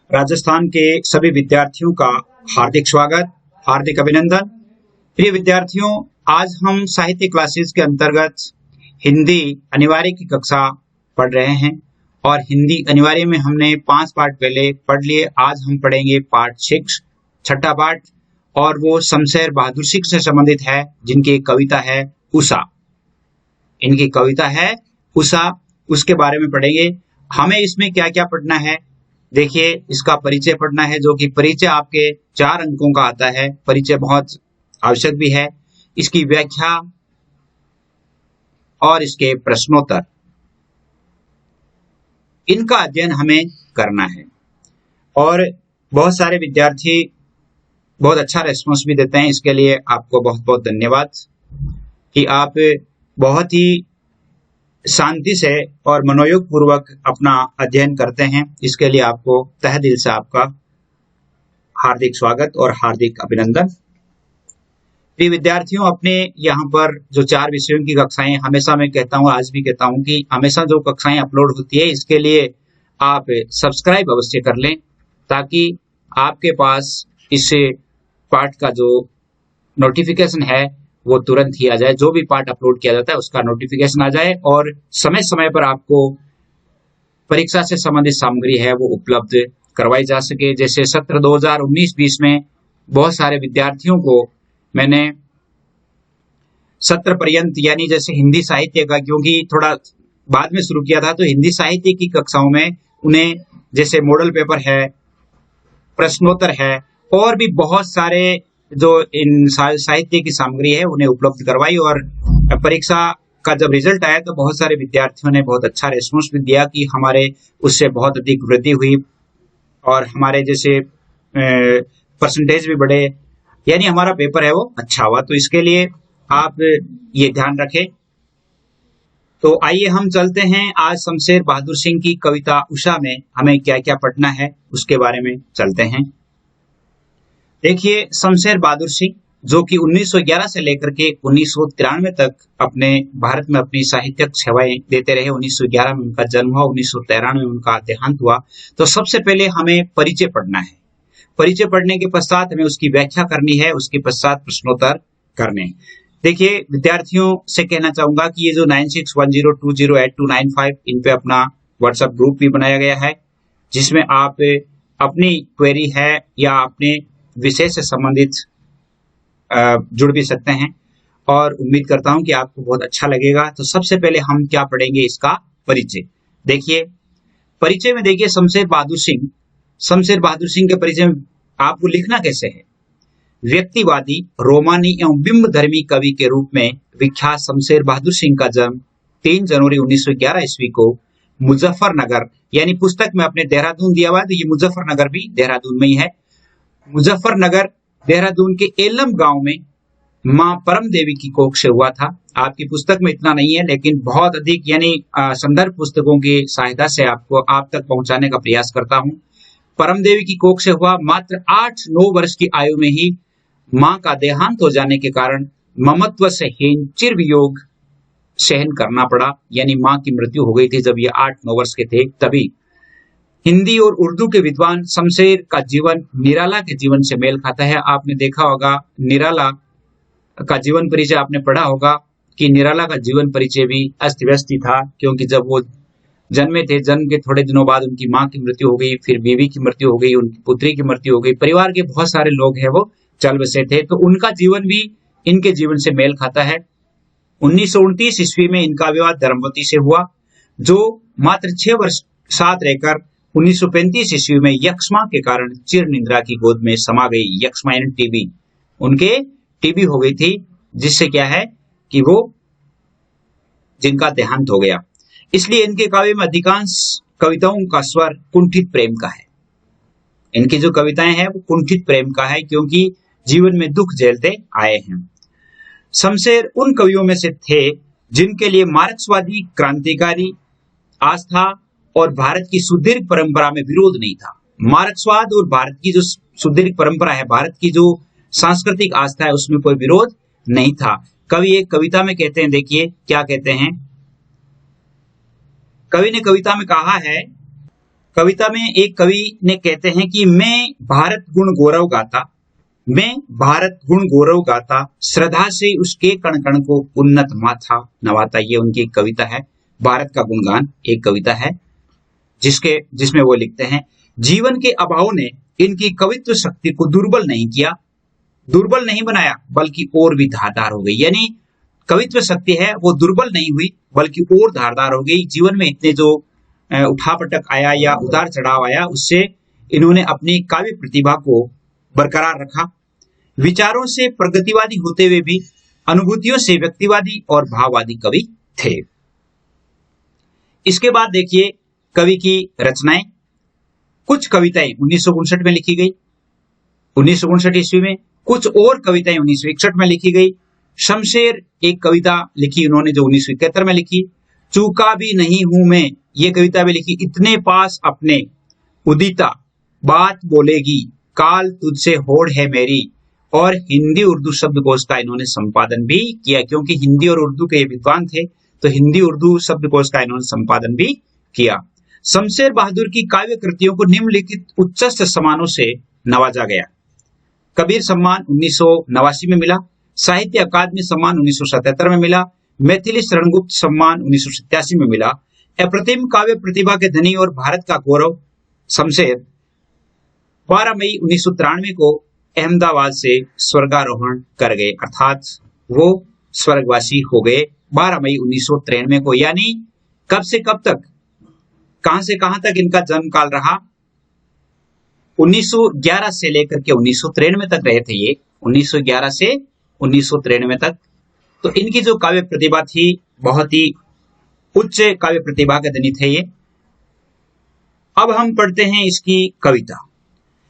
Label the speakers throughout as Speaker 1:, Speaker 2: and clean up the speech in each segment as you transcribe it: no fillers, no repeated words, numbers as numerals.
Speaker 1: राजस्थान के सभी विद्यार्थियों का हार्दिक स्वागत, हार्दिक अभिनंदन। प्रिय विद्यार्थियों, आज हम साहित्य क्लासेस के अंतर्गत हिंदी अनिवार्य की कक्षा पढ़ रहे हैं और हिंदी अनिवार्य में हमने 5 पाठ पहले पढ़ लिए। आज हम पढ़ेंगे पाठ 6, छठा पाठ, और वो शमशेर बहादुर सिंह से संबंधित है, जिनकी एक कविता है उषा। इनकी कविता है उषा, उसके बारे में पढ़ेंगे। हमें इसमें क्या क्या पढ़ना है, देखिए, इसका परिचय पढ़ना है, जो कि परिचय आपके 4 अंकों का आता है। परिचय बहुत आवश्यक भी है। इसकी व्याख्या और इसके प्रश्नोत्तर, इनका अध्ययन हमें करना है। और बहुत सारे विद्यार्थी बहुत अच्छा रेस्पॉन्स भी देते हैं। इसके लिए आपको बहुत बहुत धन्यवाद कि आप बहुत ही शांति से और मनोयोग पूर्वक अपना अध्ययन करते हैं। इसके लिए आपको तहे दिल से आपका हार्दिक स्वागत और हार्दिक अभिनंदन। प्रिय विद्यार्थियों, अपने यहाँ पर जो 4 विषयों की कक्षाएं, हमेशा मैं कहता हूँ, आज भी कहता हूँ कि हमेशा जो कक्षाएं अपलोड होती है, इसके लिए आप सब्सक्राइब अवश्य कर लें, ताकि आपके पास इस पाठ का जो नोटिफिकेशन है वो तुरंत ही आ जाए। जो भी पाठ अपलोड किया जाता है उसका नोटिफिकेशन आ जाए और समय समय पर आपको परीक्षा से संबंधित सामग्री है वो उपलब्ध करवाई जा सके। जैसे सत्र 2019-20 में बहुत सारे विद्यार्थियों को मैंने सत्र पर्यंत, यानी जैसे हिंदी साहित्य का, क्योंकि थोड़ा बाद में शुरू किया था, तो हिंदी साहित्य की कक्षाओं में उन्हें जैसे मॉडल पेपर है, प्रश्नोत्तर है, और भी बहुत सारे जो इन साहित्य की सामग्री है उन्हें उपलब्ध करवाई। और परीक्षा का जब रिजल्ट आया तो बहुत सारे विद्यार्थियों ने बहुत अच्छा रेस्पॉन्स भी दिया कि हमारे उससे बहुत अधिक वृद्धि हुई और हमारे जैसे परसेंटेज भी बढ़े, यानी हमारा पेपर है वो अच्छा हुआ। तो इसके लिए आप ये ध्यान रखें। तो आइए हम चलते हैं, आज शमशेर बहादुर सिंह की कविता उषा में हमें क्या क्या पढ़ना है उसके बारे में चलते हैं। देखिए, शमशेर बहादुर सिंह, जो कि 1911 से लेकर के 1993 तक अपने भारत में अपनी साहित्यिक सेवाएं देते रहे। 1911 में उनका जन्म हुआ, 1993 में उनका देहांत हुआ। तो सबसे पहले हमें परिचय पढ़ना है। परिचय पढ़ने के पश्चात हमें उसकी व्याख्या करनी है, उसके पश्चात प्रश्नोत्तर करने हैं। देखिए, विद्यार्थियों से कहना चाहूंगा कि ये जो 9610208295 इन पे अपना व्हाट्सएप ग्रुप भी बनाया गया है, जिसमें आप अपनी क्वेरी है या अपने विषय से संबंधित जुड़ भी सकते हैं, और उम्मीद करता हूं कि आपको बहुत अच्छा लगेगा। तो सबसे पहले हम क्या पढ़ेंगे, इसका परिचय। देखिए, परिचय में देखिए, शमशेर बहादुर सिंह के परिचय में आपको लिखना कैसे है। व्यक्तिवादी, रोमानी एवं बिंब धर्मी कवि के रूप में विख्यात शमशेर बहादुर सिंह का जन्म 3 जनवरी 1911 ईस्वी को मुजफ्फरनगर, यानी पुस्तक में अपने देहरादून दिया हुआ है, तो ये मुजफ्फरनगर भी देहरादून में ही है। मुजफ्फरनगर देहरादून के एलम गांव में मां परम देवी की कोख से हुआ था। आपकी पुस्तक में इतना नहीं है, लेकिन बहुत अधिक, यानी संदर्भ पुस्तकों की सहायता से आपको आप तक पहुंचाने का प्रयास करता हूं। परम देवी की कोख से हुआ। मात्र 8-9 वर्ष की आयु में ही मां का देहांत हो जाने के कारण ममत्व से हीन चिरवियोग सहन करना पड़ा, यानी मां की मृत्यु हो गई थी जब ये 8-9 वर्ष के थे। तभी हिंदी और उर्दू के विद्वान शमशेर का जीवन निराला के जीवन से मेल खाता है। आपने देखा होगा, निराला का जीवन परिचय आपने पढ़ा होगा कि निराला का जीवन परिचय भी अस्त व्यस्त ही था, क्योंकि जब वो जन्मे थे, जन्म के थोड़े दिनों बाद उनकी मां की मृत्यु हो गई, फिर बीवी की मृत्यु हो गई, उनकी पुत्री की मृत्यु हो गई। परिवार के बहुत सारे लोग हैं वो चल बसे थे, तो उनका जीवन भी इनके जीवन से मेल खाता है। 1929 ईस्वी में इनका विवाह धर्मवती से हुआ, जो मात्र 6 वर्ष साथ रहकर 1935 ईस्वी में यक्ष्मा के कारण चिर निद्रा की गोद में समा गई। यक्ष्मा यानी टीबी, उनके टीबी हो गई थी, जिससे क्या है कि वो जिनका देहांत हो गया। इसलिए इनके काव्य में अधिकांश कविताओं का स्वर कुंठित प्रेम का है। इनकी जो कविताएं हैं वो कुंठित प्रेम का है, क्योंकि जीवन में दुख झेलते आए हैं। शमशेर उन कवियों में से थे जिनके लिए मार्क्सवादी क्रांतिकारी आस्था और भारत की सुदीर्घ परंपरा में विरोध नहीं था। मार्क्सवाद और भारत की जो सुदीर्घ परंपरा है, भारत की जो सांस्कृतिक आस्था है, उसमें कोई विरोध नहीं था। कवि एक कविता में कहते हैं, देखिए क्या कहते हैं। कवि ने कविता में कहा है, कविता में एक कवि ने कहते हैं कि मैं भारत गुण गौरव गाता, मैं भारत गुण गौरव गाता, श्रद्धा से उसके कण कण को उन्नत माथा नवाता। ये उनकी एक कविता है, भारत का गुणगान एक कविता है जिसमें वो लिखते हैं, जीवन के अभाव ने इनकी कवित्व शक्ति को दुर्बल नहीं किया, दुर्बल नहीं बनाया, बल्कि और भी धारदार हो गई। यानी कवित्व शक्ति है वो दुर्बल नहीं हुई बल्कि और धारदार हो गई। जीवन में इतने जो उठापटक आया या उतार चढ़ाव आया, उससे इन्होंने अपनी काव्य प्रतिभा को बरकरार रखा। विचारों से प्रगतिवादी होते हुए भी अनुभूतियों से व्यक्तिवादी और भाववादी कवि थे। इसके बाद देखिए कवि की रचनाएं। कुछ कविताएं 1959 में लिखी गई, 1959 ईस्वी में। कुछ और कविताएं 1961 में लिखी गई। शमशेर एक कविता लिखी उन्होंने जो 1971 में लिखी। चूका भी नहीं हूं मैं, ये कविता भी लिखी। इतने पास अपने उदिता बात बोलेगी, काल तुझसे होड़ है मेरी। और हिंदी उर्दू शब्दकोश का इन्होंने संपादन भी किया, क्योंकि हिंदी और उर्दू के विद्वान थे, तो हिंदी उर्दू शब्दकोश का इन्होंने संपादन भी किया। शमशेर बहादुर की काव्य कृतियों को निम्नलिखित उच्चस्थ सम्मानों से नवाजा गया। कबीर सम्मान 1989 में मिला, साहित्य अकादमी सम्मान 1977 में मिला, मैथिली शरणगुप्त सम्मान 1987 में मिला। अप्रतिम काव्य प्रतिभा के धनी और भारत का गौरव शमशेर 12 मई 1993 को अहमदाबाद से स्वर्गारोहण कर गए, अर्थात वो स्वर्गवासी हो गए 12 मई 1993 को। यानी कब से कब तक, कहां से कहां तक इनका जन्म काल रहा? 1911 से लेकर के 1993 तक रहे थे ये, 1911 से 1993 तक। तो इनकी जो काव्य प्रतिभा थी, बहुत ही उच्च काव्य प्रतिभा के धनी थे ये। अब हम पढ़ते हैं इसकी कविता।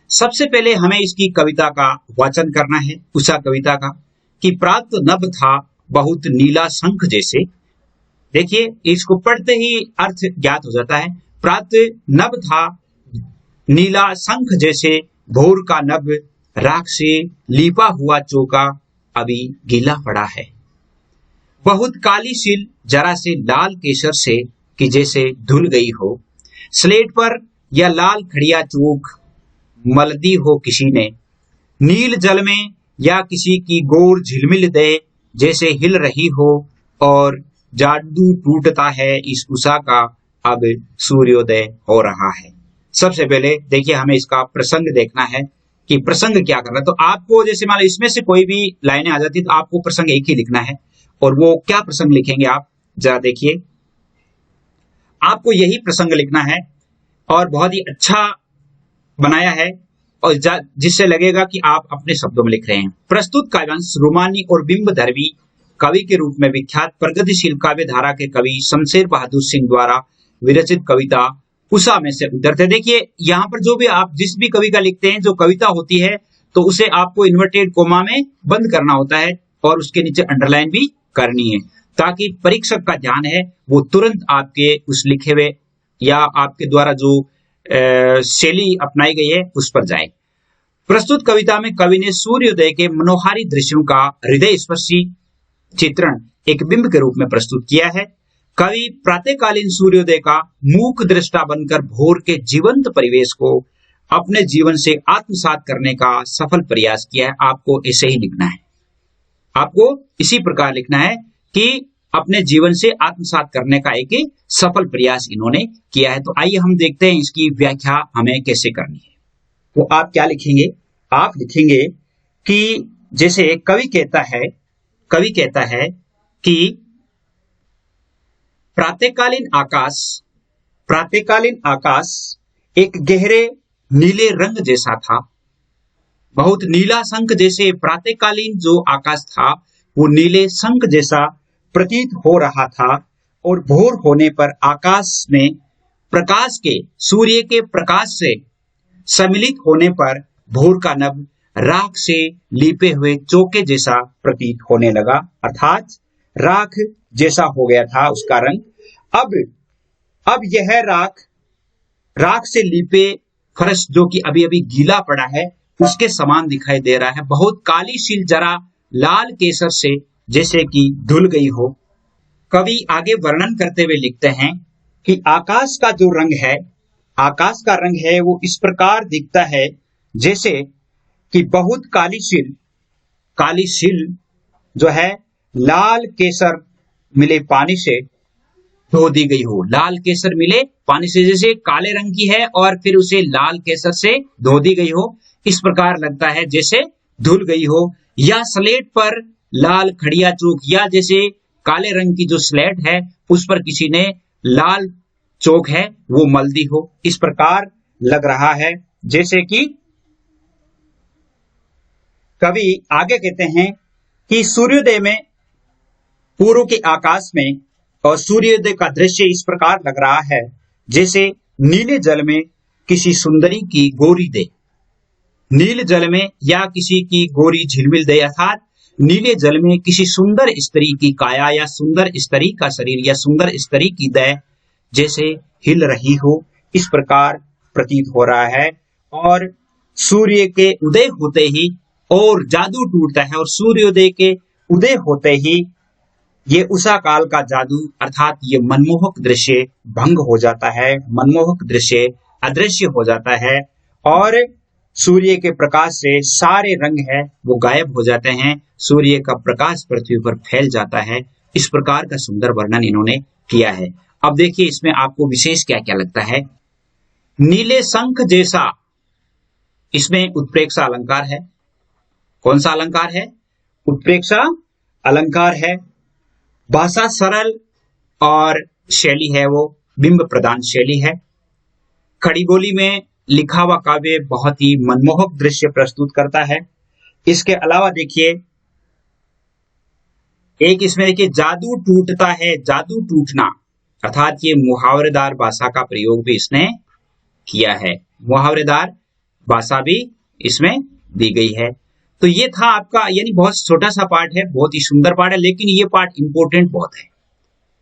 Speaker 1: सबसे पहले हमें इसकी कविता का वाचन करना है, उषा कविता का, कि प्रात नभ था बहुत नीला शंख जैसे। देखिए इसको पढ़ते ही अर्थ ज्ञात हो जाता है। प्रात नभ था नीला शंख जैसे, भोर का नभ राख से लीपा हुआ चौका अभी गीला पड़ा है। बहुत काली सील जरा से लाल केसर से, कि जैसे धुल गई हो। स्लेट पर या लाल खड़िया चूक मल दी हो किसी ने, नील जल में या किसी की गोर झिलमिल दे जैसे हिल रही हो। और जादू टूटता है इस उषा का, अब सूर्योदय हो रहा है। सबसे पहले देखिए हमें इसका प्रसंग देखना है कि प्रसंग क्या कर रहा है। तो आपको जैसे मान लो इसमें से कोई भी लाइनें आ जाती तो आपको प्रसंग एक ही लिखना है, और वो क्या प्रसंग लिखेंगे आप जरा देखिए। आपको यही प्रसंग लिखना है और बहुत ही अच्छा बनाया है, और जिससे लगेगा कि आप अपने शब्दों में लिख रहे हैं। प्रस्तुत काव्यांश रोमानी और बिंबधर्मी कवि के रूप में विख्यात प्रगतिशील काव्य धारा के कवि शमशेर बहादुर सिंह द्वारा विरचित कविता उषा में से उद्धृत है। देखिए यहाँ पर जो भी आप जिस भी कवि का लिखते हैं, जो कविता होती है तो उसे आपको इन्वर्टेड कोमा में बंद करना होता है और उसके नीचे अंडरलाइन भी करनी है, ताकि परीक्षक का ध्यान है वो तुरंत आपके उस लिखे हुए या आपके द्वारा जो शैली अपनाई गई है उस पर जाए। प्रस्तुत कविता में कवि ने सूर्योदय के मनोहारी दृश्यों का हृदय स्पर्शी चित्रण एक बिंब के रूप में प्रस्तुत किया है। कवि प्रातःकालीन सूर्योदय का मूक दृष्टा बनकर भोर के जीवंत परिवेश को अपने जीवन से आत्मसात करने का सफल प्रयास किया है। आपको ऐसे ही लिखना है, आपको इसी प्रकार लिखना है कि अपने जीवन से आत्मसात करने का एक सफल प्रयास इन्होंने किया है। तो आइए हम देखते हैं इसकी व्याख्या हमें कैसे करनी है। तो आप क्या लिखेंगे? आप लिखेंगे कि जैसे कवि कहता है कि प्रातःकालीन आकाश एक गहरे नीले रंग जैसा था। बहुत नीला शंख जैसे प्रातःकालीन जो आकाश था वो नीले शंख जैसा प्रतीत हो रहा था। और भोर होने पर आकाश में प्रकाश के, सूर्य के प्रकाश से सम्मिलित होने पर भोर का नभ राख से लीपे हुए चौके जैसा प्रतीत होने लगा, अर्थात राख जैसा हो गया था उसका रंग। अब यह राख से लीपे फर्श जो कि अभी अभी गीला पड़ा है उसके समान दिखाई दे रहा है। बहुत काली शील जरा लाल केसर से जैसे कि धुल गई हो। कवि आगे वर्णन करते हुए लिखते हैं कि आकाश का जो रंग है, आकाश का रंग है वो इस प्रकार दिखता है जैसे कि बहुत काली सील जो है लाल केसर मिले पानी से धो दी गई हो। लाल केसर मिले पानी से, जैसे काले रंग की है और फिर उसे लाल केसर से धो दी गई हो, इस प्रकार लगता है जैसे धुल गई हो। या स्लेट पर लाल खड़िया चौक, या जैसे काले रंग की जो स्लेट है उस पर किसी ने लाल चौक है वो मल दी हो, इस प्रकार लग रहा है। जैसे कि कवि आगे कहते हैं कि सूर्योदय में पूर्व के आकाश में और सूर्योदय का दृश्य इस प्रकार लग रहा है जैसे नीले जल में किसी सुंदरी की गोरी दे। नील जल में या किसी की गोरी झिलमिल दे, अर्थात नीले जल में किसी सुंदर स्त्री की काया या सुंदर स्त्री का शरीर या सुंदर स्त्री की देह जैसे हिल रही हो, इस प्रकार प्रतीत हो रहा है। और सूर्य के उदय होते ही और जादू टूटता है, और सूर्योदय के उदय होते ही ये उषा काल का जादू अर्थात ये मनमोहक दृश्य भंग हो जाता है, मनमोहक दृश्य अदृश्य हो जाता है, और सूर्य के प्रकाश से सारे रंग है वो गायब हो जाते हैं। सूर्य का प्रकाश पृथ्वी पर फैल जाता है। इस प्रकार का सुंदर वर्णन इन्होंने किया है। अब देखिए इसमें आपको विशेष क्या क्या लगता है। नीले शंख जैसा, इसमें उत्प्रेक्षा अलंकार है। कौन सा अलंकार है? उत्प्रेक्षा अलंकार है। भाषा सरल और शैली है वो बिंब प्रदान शैली है। खड़ी बोली में लिखा हुआ काव्य बहुत ही मनमोहक दृश्य प्रस्तुत करता है। इसके अलावा देखिए एक इसमें देखिए जादू टूटता है, जादू टूटना, अर्थात ये मुहावरेदार भाषा का प्रयोग भी इसने किया है। मुहावरेदार भाषा भी इसमें दी गई है। तो ये था आपका, यानी बहुत छोटा सा पार्ट है, बहुत ही सुंदर पार्ट है, लेकिन ये पार्ट इंपॉर्टेंट बहुत है,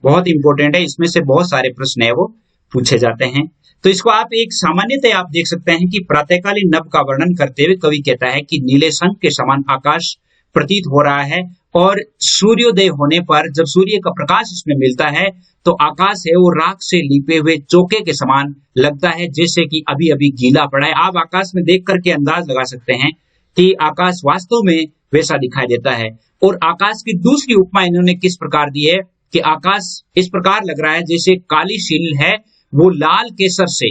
Speaker 1: बहुत इंपॉर्टेंट है। इसमें से बहुत सारे प्रश्न है वो पूछे जाते हैं। तो इसको आप एक सामान्यतः आप देख सकते हैं कि प्रातःकालीन नभ का वर्णन करते हुए कवि कहता है कि नीले शंख के समान आकाश प्रतीत हो रहा है, और सूर्योदय होने पर जब सूर्य का प्रकाश इसमें मिलता है तो आकाश है वो राख से लिपे हुए चौके के समान लगता है, जैसे कि अभी अभी गीला पड़ा है। आप आकाश में देख करके अंदाज लगा सकते हैं कि आकाश वास्तव में वैसा दिखाई देता है। और आकाश की दूसरी उपमा इन्होंने किस प्रकार दी है कि आकाश इस प्रकार लग रहा है जैसे काली सील है वो लाल केसर से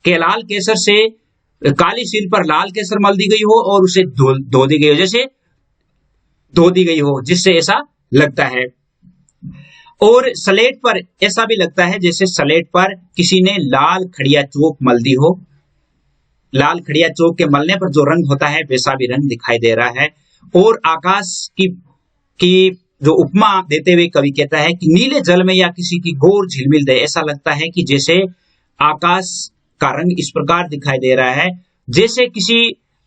Speaker 1: लाल केसर से काली सील पर लाल केसर मल दी गई हो और उसे धो दी गई हो, जैसे धो दी गई हो, जिससे ऐसा लगता है। और स्लेट पर ऐसा भी लगता है जैसे स्लेट पर किसी ने लाल खड़िया चौक मल दी हो। लाल खड़िया चौक के मलने पर जो रंग होता है वैसा भी रंग दिखाई दे रहा है। और आकाश की जो उपमा देते हुए कवि कहता है कि नीले जल में या किसी की गोर झिलमिल दे, ऐसा लगता है कि जैसे आकाश का रंग इस प्रकार दिखाई दे रहा है जैसे किसी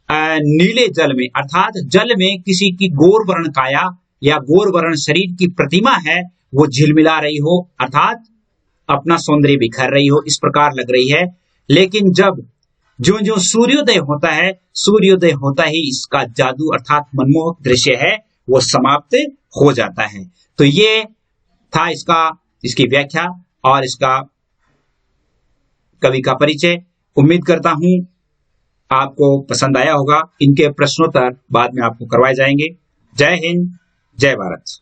Speaker 1: नीले जल में, अर्थात जल में किसी की गोर वर्ण काया या गोर वर्ण शरीर की प्रतिमा है वो झिलमिला रही हो, अर्थात अपना सौंदर्य बिखर रही हो, इस प्रकार लग रही है। लेकिन जब जो जो सूर्योदय होता है, सूर्योदय होता ही इसका जादू अर्थात मनमोहक दृश्य है वो समाप्त हो जाता है। तो ये था इसकी व्याख्या और इसका कवि का परिचय। उम्मीद करता हूं आपको पसंद आया होगा। इनके प्रश्नोत्तर बाद में आपको करवाए जाएंगे। जय हिंद, जय भारत।